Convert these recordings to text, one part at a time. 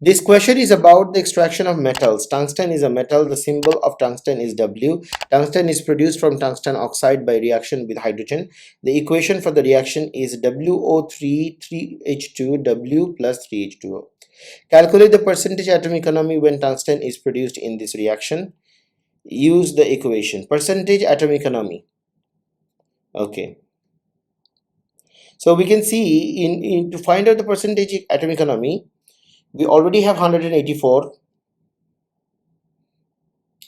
This question is about the extraction of metals. Tungsten is a metal. The symbol of tungsten is W. Tungsten is produced from tungsten oxide by reaction with hydrogen. The equation for the reaction is WO3 3H2 W plus 3H2O. Calculate the percentage atom economy when tungsten is produced in this reaction. Use the equation. Percentage atom economy. Okay. So we can see in to find out the percentage atom economy, we already have 184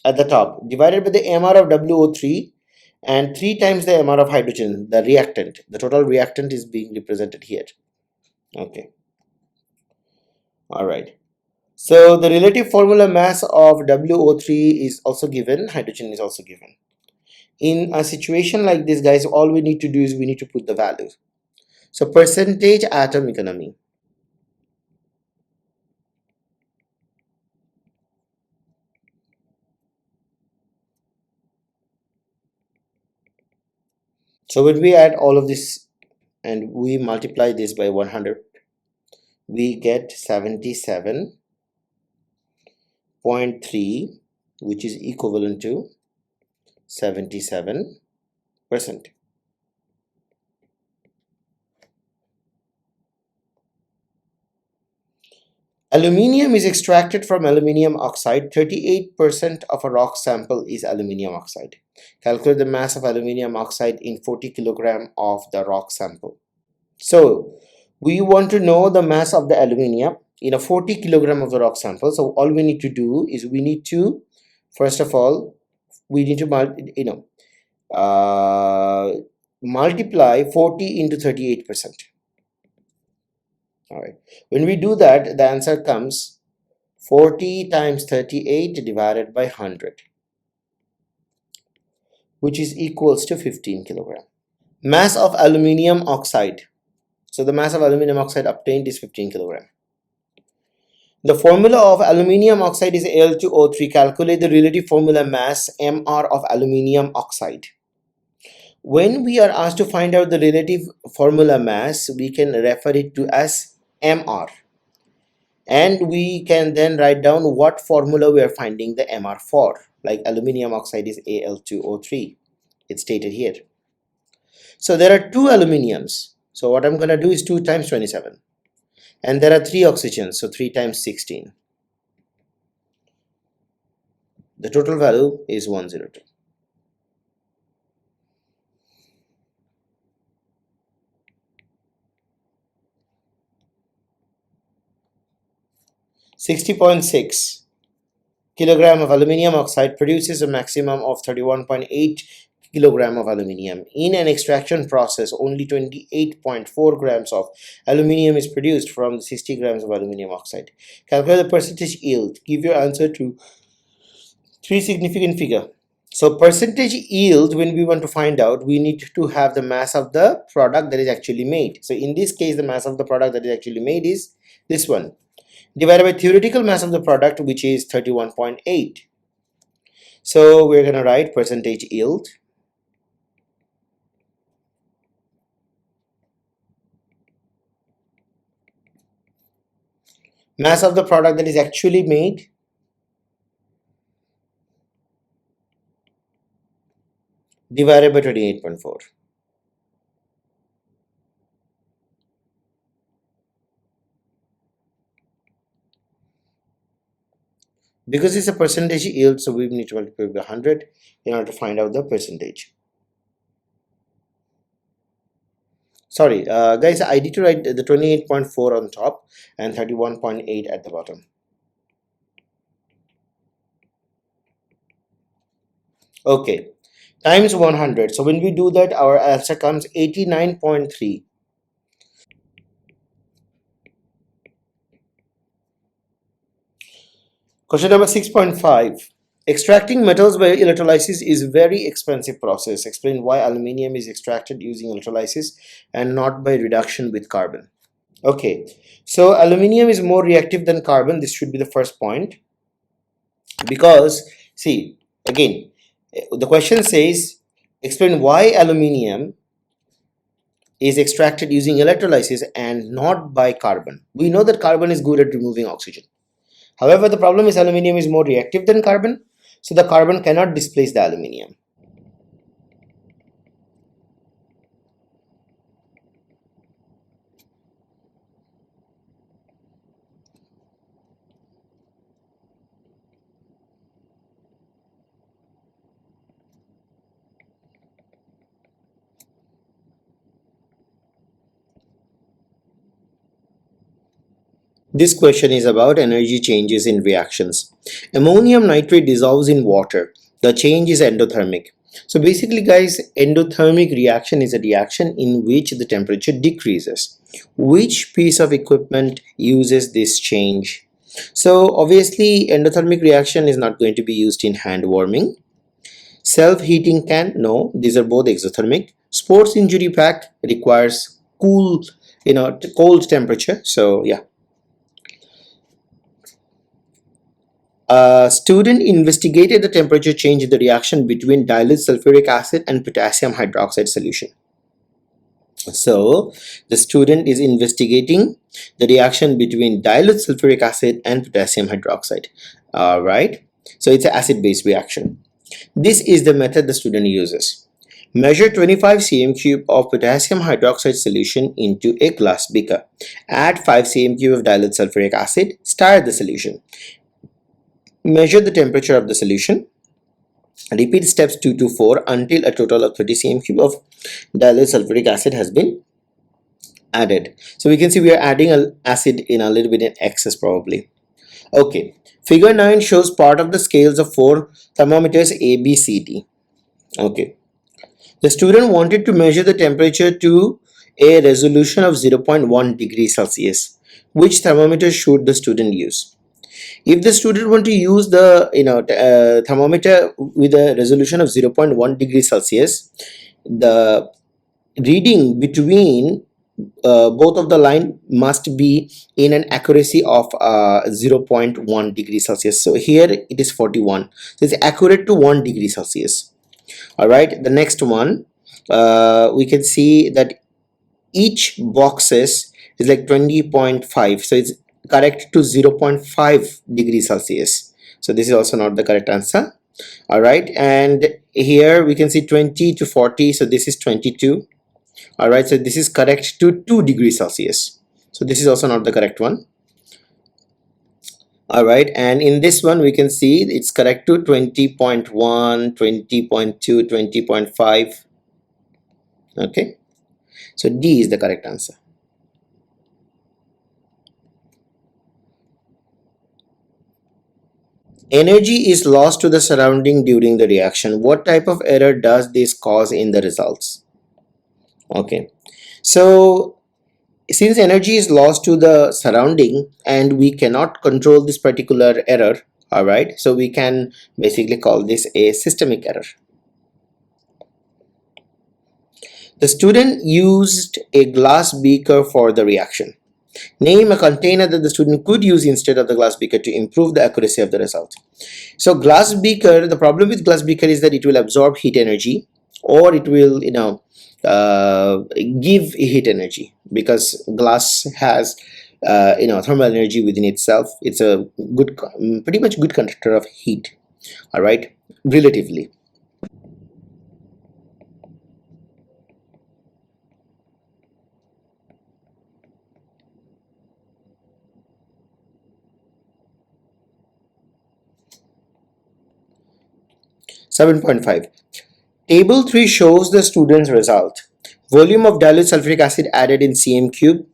at the top, divided by the MR of WO3 and 3 times the MR of hydrogen, the reactant. The total reactant is being represented here. Okay. All right. So the relative formula mass of WO3 is also given, hydrogen is also given. In a situation like this, guys, all we need to do is we need to put the values. So percentage atom economy. So when we add all of this and we multiply this by 100, we get 77.3, which is equivalent to 77%. Aluminium is extracted from aluminium oxide. 38% of a rock sample is aluminium oxide. Calculate the mass of aluminium oxide in 40 kg of the rock sample. So we want to know the mass of the aluminium in a 40 kg of the rock sample. So all we need to do is we need to, first of all, we need to multiply 40 into 38%. All right, when we do that, the answer comes 40 times 38 divided by 100, which is equals to 15 kg. Mass of aluminium oxide. So the mass of aluminium oxide obtained is 15 kg. The formula of aluminium oxide is Al2O3. Calculate the relative formula mass Mr of aluminium oxide. When we are asked to find out the relative formula mass, we can refer it to as Mr, and we can then write down what formula we are finding the Mr for. Like aluminium oxide is Al2O3, it's stated here. So there are 2 aluminiums, so what I'm going to do is 2 times 27, and there are 3 oxygens, so 3 times 16. The total value is 102. .6 kilogram of aluminium oxide produces a maximum of 31.8 kilogram of aluminium. In an extraction process, only 28.4 grams of aluminium is produced from the 60 grams of aluminium oxide. Calculate the percentage yield. Give your answer to 3 significant figure. So percentage yield, when we want to find out, we need to have the mass of the product that is actually made. So in this case, the mass of the product that is actually made is this one, divided by theoretical mass of the product, which is 31.8. So we're going to write percentage yield mass of the product that is actually made divided by 28.4. Because it's a percentage yield, so we need to multiply by 100 in order to find out the percentage. Sorry, guys, I need to write the 28.4 on top and 31.8 at the bottom. Okay, times 100. So when we do that, our answer comes 89.3. Question number 6.5. Extracting metals by electrolysis is a very expensive process. Explain why aluminium is extracted using electrolysis and not by reduction with carbon. Okay, so aluminium is more reactive than carbon. This should be the first point. Because, see, again, the question says, explain why aluminium is extracted using electrolysis and not by carbon. We know that carbon is good at removing oxygen. However, the problem is aluminium is more reactive than carbon, so the carbon cannot displace the aluminium. This question is about energy changes in reactions. Ammonium nitrate dissolves in water. The change is endothermic. So basically guys, endothermic reaction is a reaction in which the temperature decreases. Which piece of equipment uses this change? So obviously endothermic reaction is not going to be used in hand warming. Self-heating can, no, these are both exothermic. Sports injury pack requires cool, cold temperature. So yeah. A student investigated the temperature change in the reaction between dilute sulfuric acid and potassium hydroxide solution. So the student is investigating the reaction between dilute sulfuric acid and potassium hydroxide. All right. So it's an acid-base reaction. This is the method the student uses. Measure 25 cm cube of potassium hydroxide solution into a glass beaker. Add 5 cm cube of dilute sulfuric acid. Stir the solution. Measure the temperature of the solution. Repeat steps 2 to 4 until a total of 30 cm cube of dilute sulfuric acid has been added. So we can see we are adding an acid in a little bit in excess probably. Okay, figure 9 shows part of the scales of 4 thermometers A, B, C, D. Okay, the student wanted to measure the temperature to a resolution of 0.1 degrees Celsius. Which thermometer should the student use? If the student want to use the thermometer with a resolution of 0.1 degrees Celsius, the reading between both of the line must be in an accuracy of 0.1 degrees Celsius. So here it is 41. So it's accurate to 1 degree Celsius. All right. The next one, we can see that each boxes is like 20.5. So it's correct to 0.5 degrees Celsius. So this is also not the correct answer. All right, and here we can see 20 to 40. So this is 22. All right, so this is correct to 2 degrees Celsius. So this is also not the correct one. All right, and in this one we can see it's correct to 20.1, 20.2, 20.5. Okay, so D is the correct answer. Energy is lost to the surrounding during the reaction. What type of error does this cause in the results? Okay, so since energy is lost to the surrounding and we cannot control this particular error, all right, so we can basically call this a systemic error. The student used a glass beaker for the reaction. Name a container that the student could use instead of the glass beaker to improve the accuracy of the result. So glass beaker, the problem with glass beaker is that it will absorb heat energy, or it will give heat energy, because glass has thermal energy within itself. It's a good, pretty much good conductor of heat. All right, relatively. Seven 7.5. Table 3 shows the student's result. Volume of dilute sulfuric acid added in cm cube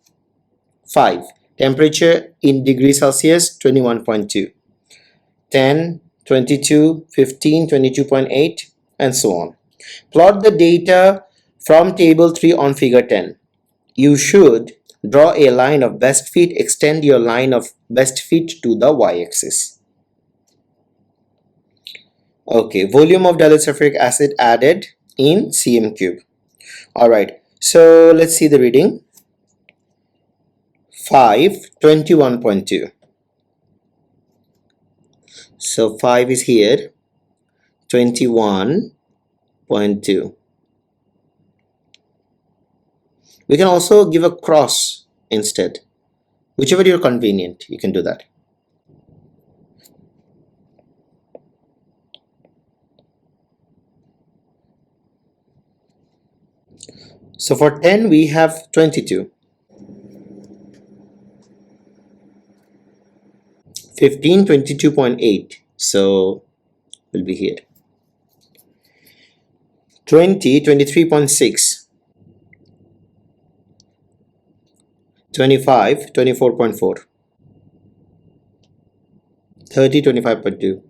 5. Temperature in degrees Celsius 21.2. 10, 22, 15, 22.8, and so on. Plot the data from table 3 on figure 10. You should draw a line of best fit, extend your line of best fit to the y-axis. Okay, volume of dilute sulfuric acid added in cm cube. All right, so let's see the reading. 5, 21.2. So 5 is here, 21.2. We can also give a cross instead. Whichever you're convenient, you can do that. So for 10 we have 22. 15, 22.8. So will be here. 20, 23.6. 25, 24.4. 30, 25.2.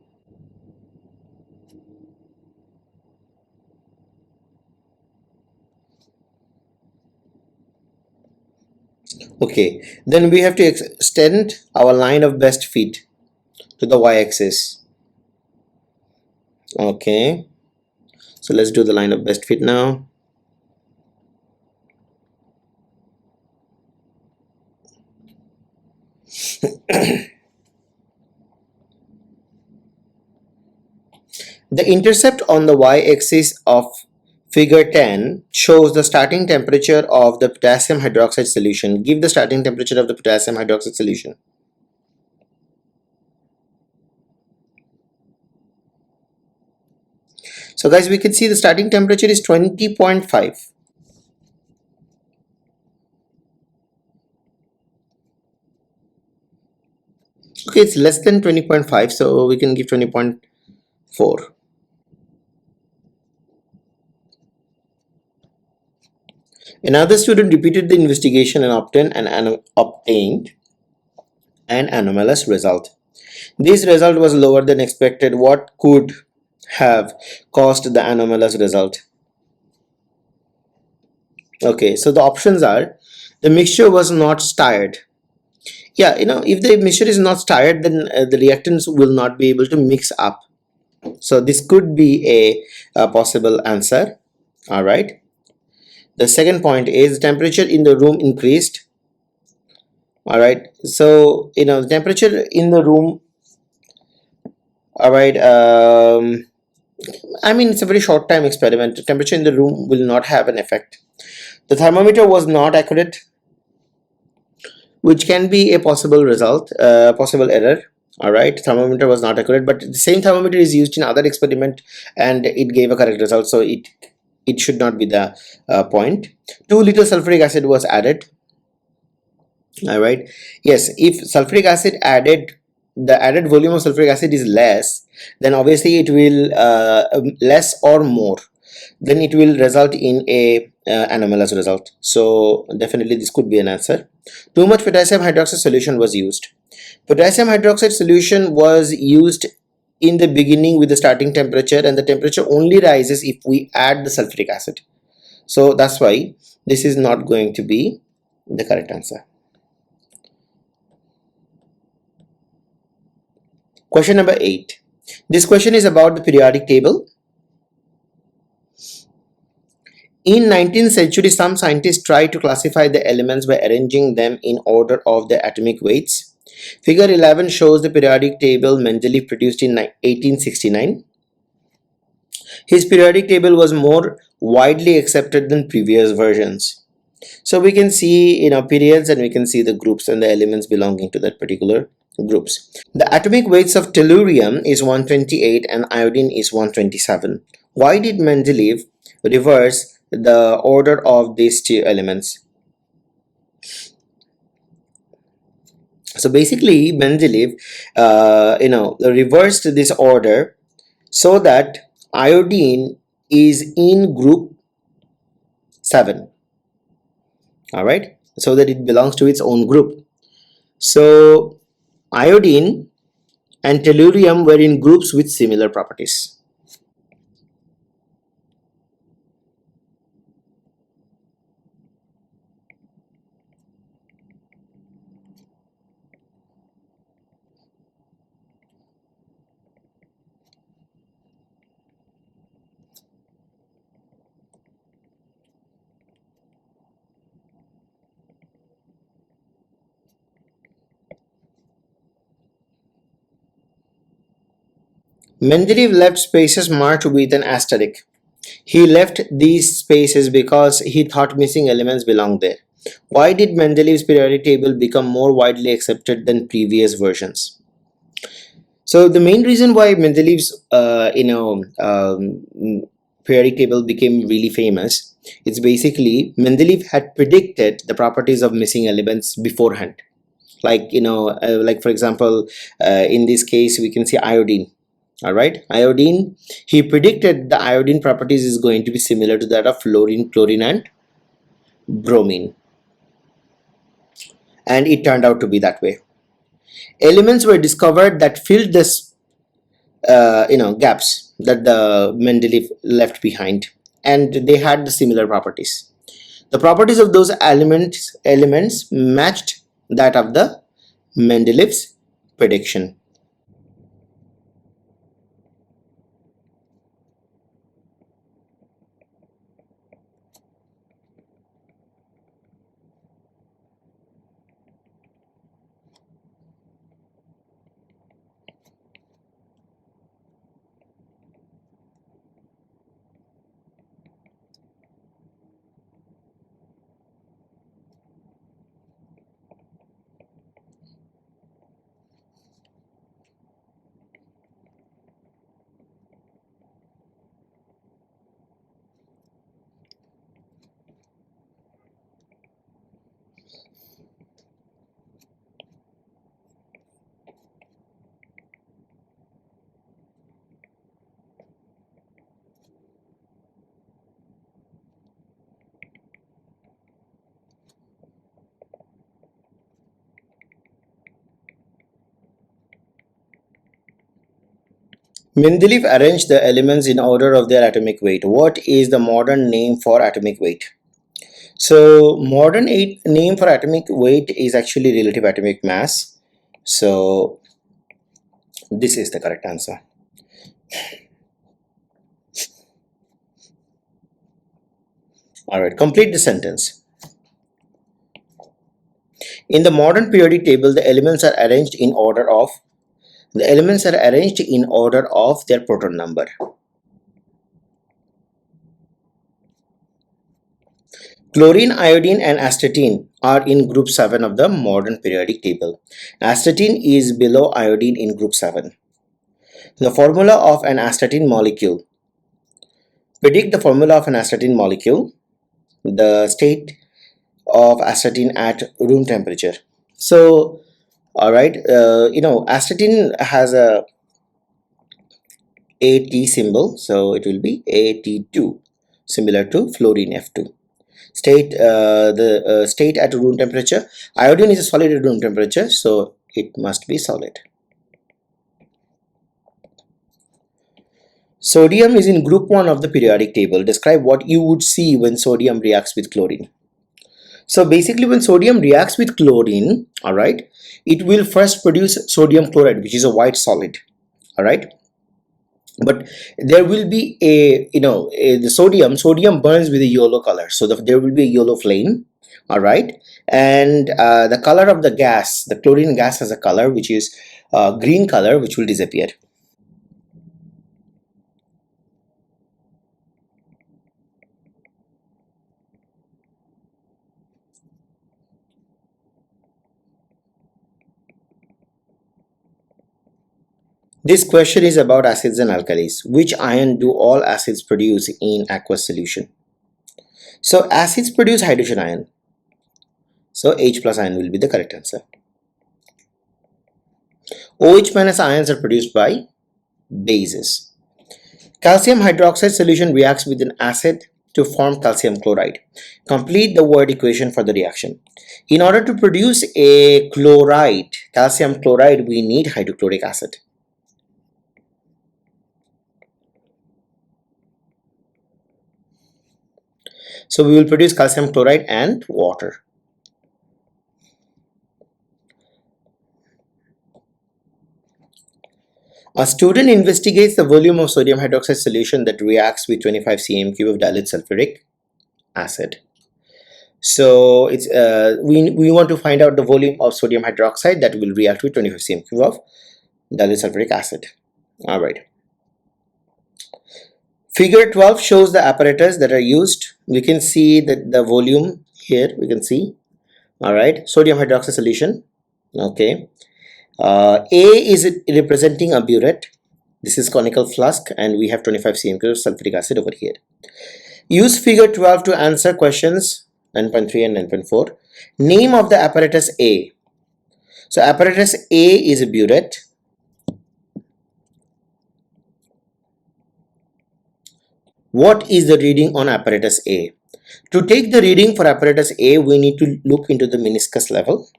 Okay, then we have to extend our line of best fit to the y-axis. Okay, so let's do the line of best fit now. The intercept on the y-axis of figure 10 shows the starting temperature of the potassium hydroxide solution. Give the starting temperature of the potassium hydroxide solution. So guys, we can see the starting temperature is 20.5. Okay, it's less than 20.5, so we can give 20.4. Another student repeated the investigation and obtained an anomalous result. This result was lower than expected. What could have caused the anomalous result? Okay, so the options are: the mixture was not stirred. Yeah, if the mixture is not stirred, then the reactants will not be able to mix up. So this could be a possible answer. All right. The second point is temperature in the room increased. All right. So the temperature in the room. All right. I mean, it's a very short time experiment. The temperature in the room will not have an effect. The thermometer was not accurate, which can be a possible result, possible error. All right, thermometer was not accurate, but the same thermometer is used in other experiment and it gave a correct result, so it should not be the point. 2 liters sulfuric acid was added. All right, yes, if sulfuric acid added, the added volume of sulfuric acid is less, then obviously it will less or more, then it will result in a anomalous result. So definitely this could be an answer. Too much potassium hydroxide solution was used. Potassium hydroxide solution was used in the beginning with the starting temperature, and the temperature only rises if we add the sulfuric acid. So that's why this is not going to be the correct answer. Question number 8. This question is about the periodic table. In 19th century, some scientists tried to classify the elements by arranging them in order of their atomic weights. Figure 11 shows the periodic table Mendeleev produced in 1869. His periodic table was more widely accepted than previous versions. So we can see periods, and we can see the groups and the elements belonging to that particular groups. The atomic weights of tellurium is 128 and iodine is 127. Why did Mendeleev reverse the order of these two elements? So basically Mendeleev reversed this order so that iodine is in group 7. All right, so that it belongs to its own group. So iodine and tellurium were in groups with similar properties. Mendeleev left spaces marked with an asterisk. He left these spaces because he thought missing elements belonged there. Why did Mendeleev's periodic table become more widely accepted than previous versions? So the main reason why Mendeleev's periodic table became really famous, it's basically Mendeleev had predicted the properties of missing elements beforehand. Like, like for example, in this case, we can see iodine. All right, iodine. He predicted the iodine properties is going to be similar to that of fluorine, chlorine, and bromine, and it turned out to be that way. Elements were discovered that filled this gaps that the Mendeleev left behind, and they had the similar properties. The properties of those elements matched that of the Mendeleev's prediction. Mendeleev arranged the elements in order of their atomic weight. What is the modern name for atomic weight? So modern name for atomic weight is actually relative atomic mass. So this is the correct answer. All right, complete the sentence. In the modern periodic table, the elements are arranged in order of their proton number. Chlorine, iodine, and astatine are in group 7 of the modern periodic table. Astatine is below iodine in group 7. The formula of an astatine molecule. Predict the formula of an astatine molecule, the state of astatine at room temperature. So, all right, astatine has a AT symbol, so it will be AT2, similar to fluorine F2. State state at room temperature. Iodine is a solid at room temperature, so it must be solid. Sodium is in group 1 of the periodic table. Describe what you would see when sodium reacts with chlorine. So basically, when sodium reacts with chlorine, all right, it will first produce sodium chloride, which is a white solid. All right, but there will be the sodium burns with a yellow color, so there will be a yellow flame. All right, and the color of the gas, the chlorine gas, has a color which is green color, which will disappear. This question is about acids and alkalis. Which ion do all acids produce in aqueous solution? So acids produce hydrogen ion. So H plus ion will be the correct answer. OH minus ions are produced by bases. Calcium hydroxide solution reacts with an acid to form calcium chloride. Complete the word equation for the reaction. In order to produce a chloride, calcium chloride, we need hydrochloric acid. So we will produce calcium chloride and water. A student investigates the volume of sodium hydroxide solution that reacts with 25 cm³ of dilute sulfuric acid. So it's we want to find out the volume of sodium hydroxide that will react with 25 cm³ of dilute sulfuric acid. All right. Figure 12 shows the apparatus that are used. We can see that the volume here, we can see. All right, sodium hydroxide solution. Okay. A is representing a burette. This is conical flask, and we have 25 cm of sulfuric acid over here. Use figure 12 to answer questions 9.3 and 9.4. Name of the apparatus A. So apparatus A is a burette. What is the reading on apparatus A? To take the reading for apparatus A, we need to look into the meniscus level.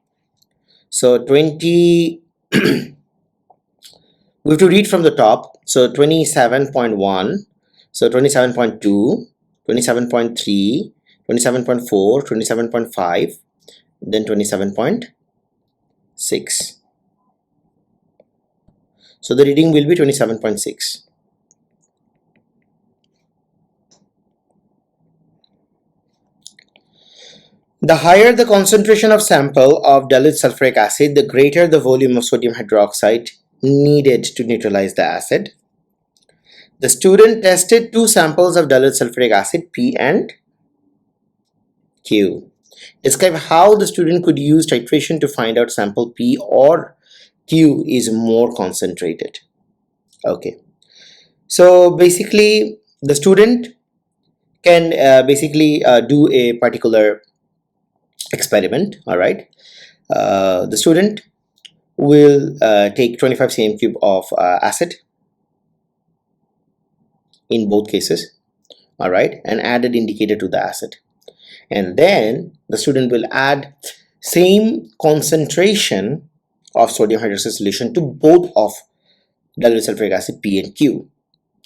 So 20, we have to read from the top. So 27.1, so 27.2, 27.3, 27.4, 27.5, then 27.6. So the reading will be 27.6. The higher the concentration of sample of dilute sulfuric acid, the greater the volume of sodium hydroxide needed to neutralize the acid. The student tested two samples of dilute sulfuric acid, P and Q. Describe how the student could use titration to find out sample P or Q is more concentrated. Okay, so basically the student can do a particular experiment. All right, the student will take 25 cm cube of acid in both cases, all right, and add an indicator to the acid, and then the student will add same concentration of sodium hydroxide solution to both of dilute sulfuric acid P and Q,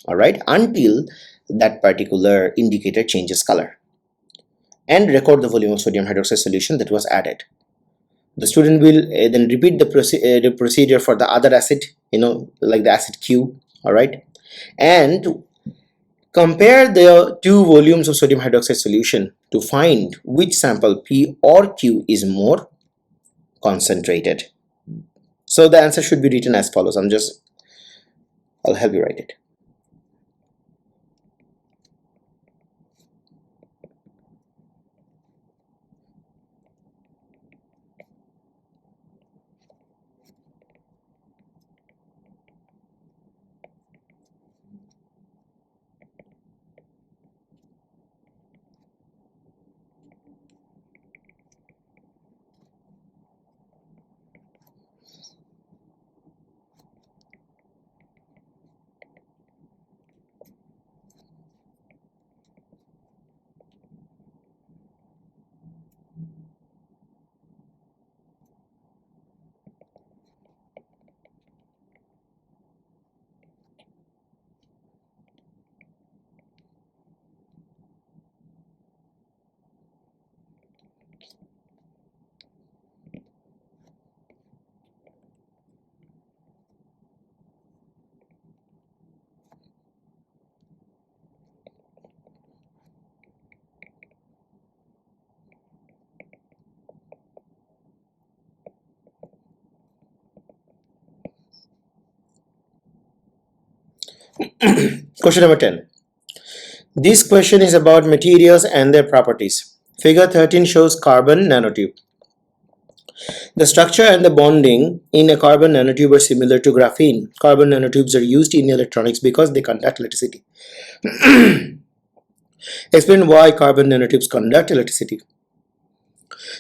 all right, until that particular indicator changes color, and record the volume of sodium hydroxide solution that was added. The student will then repeat the procedure for the other acid, like the acid Q, all right, and compare the two volumes of sodium hydroxide solution to find which sample P or Q is more concentrated. So the answer should be written as follows. I'll help you write it. Question number 10. This question is about materials and their properties. Figure 13 shows carbon nanotube. The structure and the bonding in a carbon nanotube are similar to graphene. Carbon nanotubes are used in electronics because they conduct electricity. Explain why carbon nanotubes conduct electricity.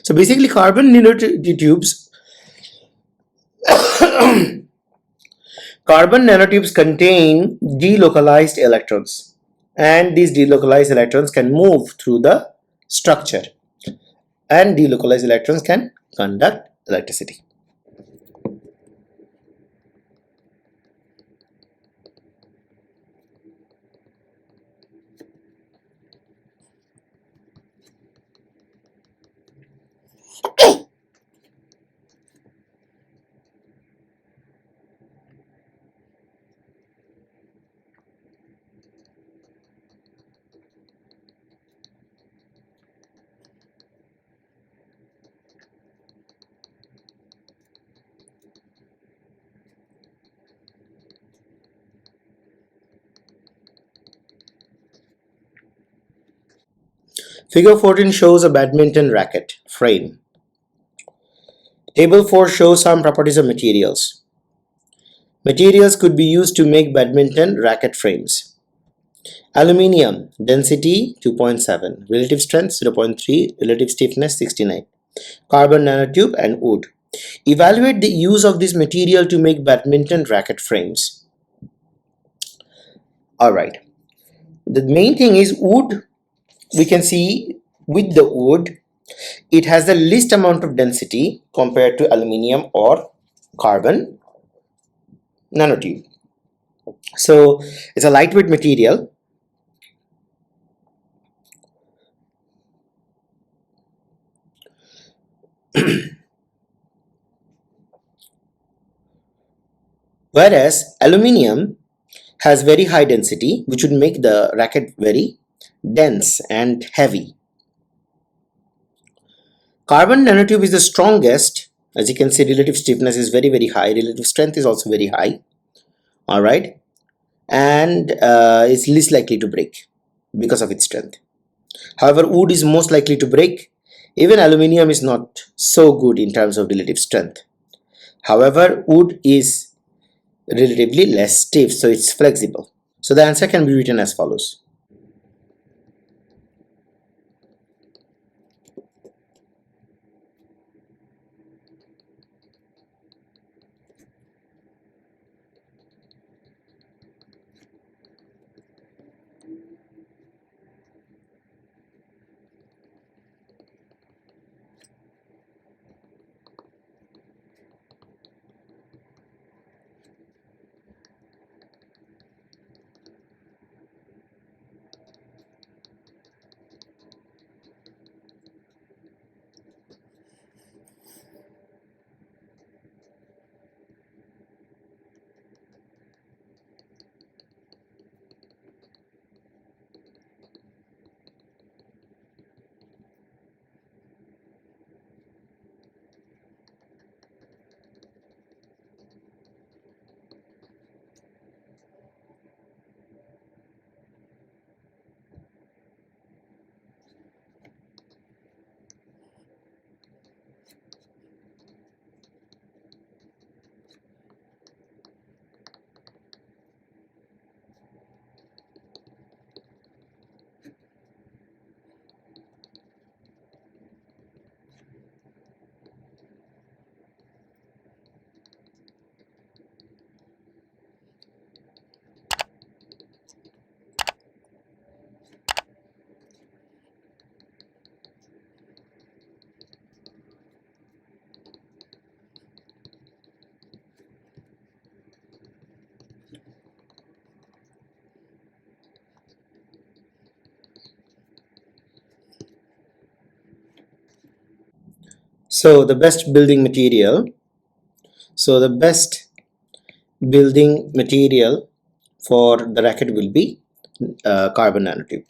So basically, carbon nanotubes contain delocalized electrons, and these delocalized electrons can move through the structure, and delocalized electrons can conduct electricity. Figure 14 shows a badminton racket frame. Table 4 shows some properties of materials. Materials could be used to make badminton racket frames. Aluminium, density 2.7, relative strength 0.3, relative stiffness 69. Carbon nanotube and wood. Evaluate the use of this material to make badminton racket frames. Alright, the main thing is wood. We can see with the wood, it has the least amount of density compared to aluminium or carbon nanotube. So it's a lightweight material. Whereas aluminium has very high density, which would make the racket very dense and heavy. Carbon nanotube is the strongest. As you can see, relative stiffness is very high, relative strength is also very high. All right, and it's least likely to break because of its strength. However, wood is most likely to break. Even aluminium is not so good in terms of relative strength. However, wood is relatively less stiff, so it's flexible. So the answer can be written as follows. So the best building material. So the best building material for the racket will be carbon nanotube.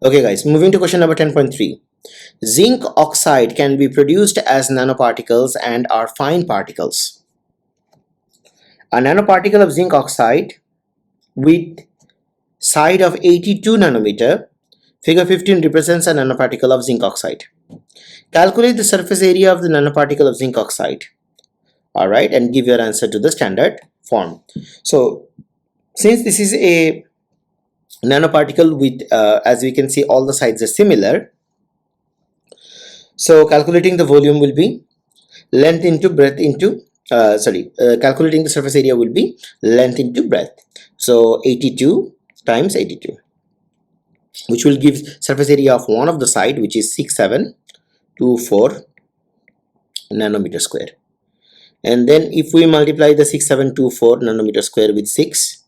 Okay guys, moving to question number 10.3. Zinc oxide can be produced as nanoparticles and are fine particles. A nanoparticle of zinc oxide with side of 82 nanometer, figure 15 represents a nanoparticle of zinc oxide. Calculate the surface area of the nanoparticle of zinc oxide. Alright, and give your answer to the standard form. So since this is a nanoparticle with as we can see all the sides are similar, so calculating the volume will be length into breadth into calculating the surface area will be length into breadth. So 82 times 82, which will give surface area of one of the side, which is 6724 nanometer square. And then if we multiply the 6724 nanometer square with 6,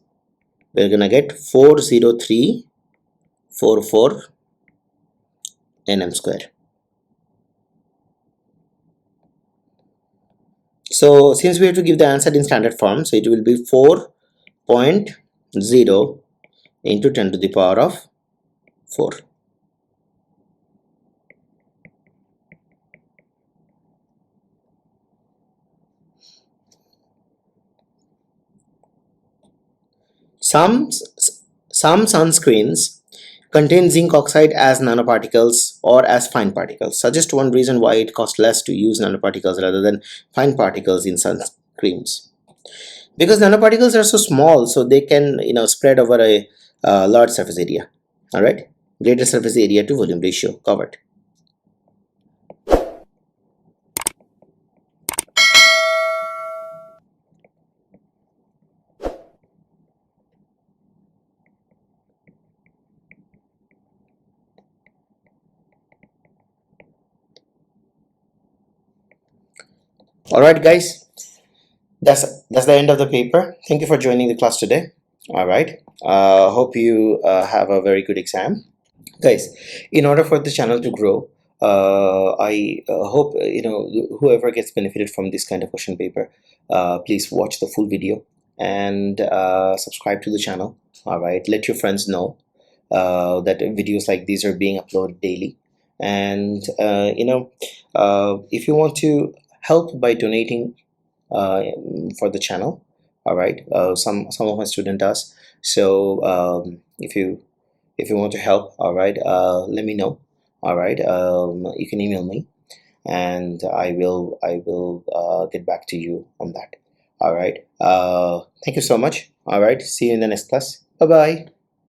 we're gonna get 40344 nm square. So since we have to give the answer in standard form, so it will be 4.0 into 10 to the power of 4. Some sunscreens contain zinc oxide as nanoparticles or as fine particles. Suggest one reason why it costs less to use nanoparticles rather than fine particles in sunscreens. Because nanoparticles are so small, so they can spread over a large surface area. All right, greater surface area to volume ratio covered. All right, guys, that's the end of the paper. Thank you for joining the class today. All right, hope you have a very good exam, guys. In order for the channel to grow, I hope whoever gets benefited from this kind of question paper, please watch the full video and subscribe to the channel. All right, let your friends know that videos like these are being uploaded daily. And if you want to help by donating for the channel, all right, some of my student does. So if you want to help, all right, let me know. All right, you can email me and I will get back to you on that. All right, thank you so much. All right, see you in the next class. Bye bye.